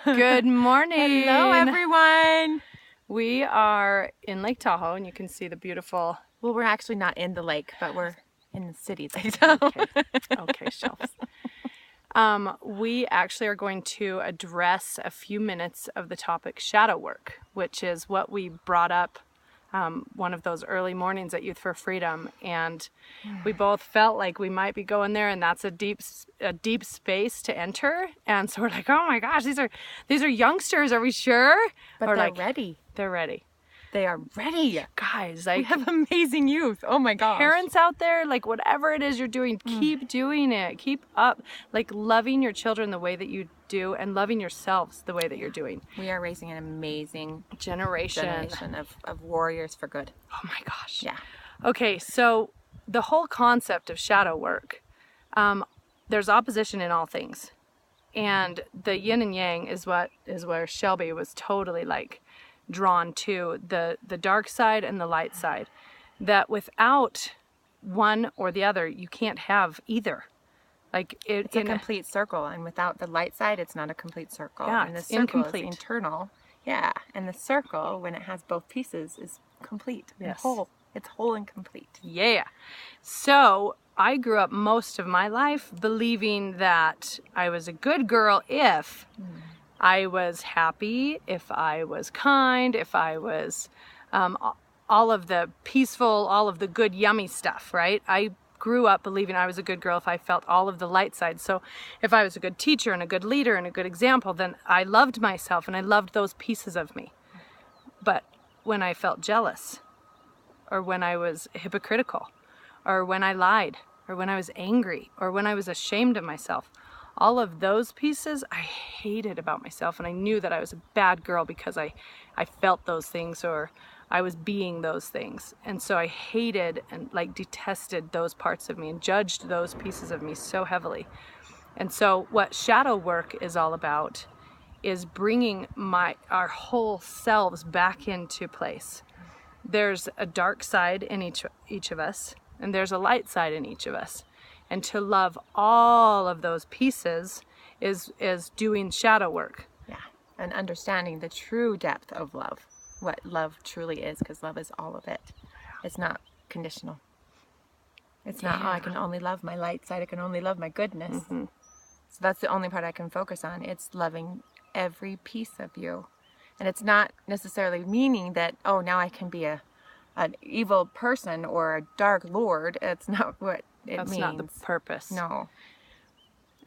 Good morning. Hello, everyone. We are in Lake Tahoe, and you can see the beautiful... Well, we're actually not in the lake, but we're in the city. Okay, shelves. We actually are going to address a few minutes of the topic shadow work, which is what we brought up one of those early mornings at Youth for Freedom, and we both felt like we might be going there, and that's a deep space to enter. And so we're like, oh my gosh, these are youngsters. Are we sure? But or they're like, ready. They're ready. They are ready. Guys, we have amazing youth. Oh my gosh. Parents out there, like whatever it is you're doing, keep doing it. Keep up, like loving your children the way that you do and loving yourselves the way that you're doing. We are raising an amazing generation of warriors for good. Oh my gosh. Yeah. Okay, so the whole concept of shadow work, there's opposition in all things. And the yin and yang is where Shelby was totally like drawn to, the dark side and the light side, that without one or the other you can't have either. Like it's a complete circle, and without the light side it's not a complete circle. Yeah, and the it's circle incomplete. is internal. Yeah, and the circle, when it has both pieces, is complete. Yes. And whole. It's whole and complete. Yeah. So I grew up most of my life believing that I was a good girl if I was happy, if I was kind, if I was all of the peaceful, all of the good, yummy stuff, right? I grew up believing I was a good girl if I felt all of the light side. So if I was a good teacher and a good leader and a good example, then I loved myself and I loved those pieces of me. But when I felt jealous, or when I was hypocritical, or when I lied, or when I was angry, or when I was ashamed of myself, all of those pieces I hated about myself, and I knew that I was a bad girl because I felt those things, or I was being those things. And so I hated and like detested those parts of me and judged those pieces of me so heavily. And so what shadow work is all about is bringing our whole selves back into place. There's a dark side in each of us, and there's a light side in each of us. And to love all of those pieces is doing shadow work. Yeah, and understanding the true depth of love, what love truly is, because love is all of it. It's not conditional. It's not, oh, I can only love my light side, I can only love my goodness. So that's the only part I can focus on. It's loving every piece of you. And it's not necessarily meaning that, oh, now I can be an evil person or a dark lord. It's not what it means. That's not the purpose. No.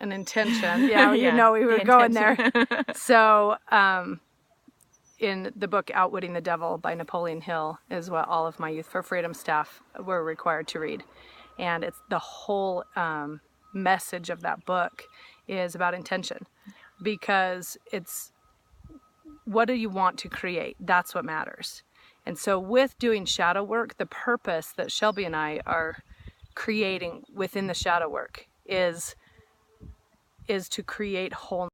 An intention. Yeah, you know we were going there. So in the book Outwitting the Devil by Napoleon Hill is what all of my Youth for Freedom staff were required to read. And it's the whole message of that book is about intention. Because it's, what do you want to create? That's what matters. And so with doing shadow work, the purpose that Shelby and I are creating within the shadow work is to create wholeness.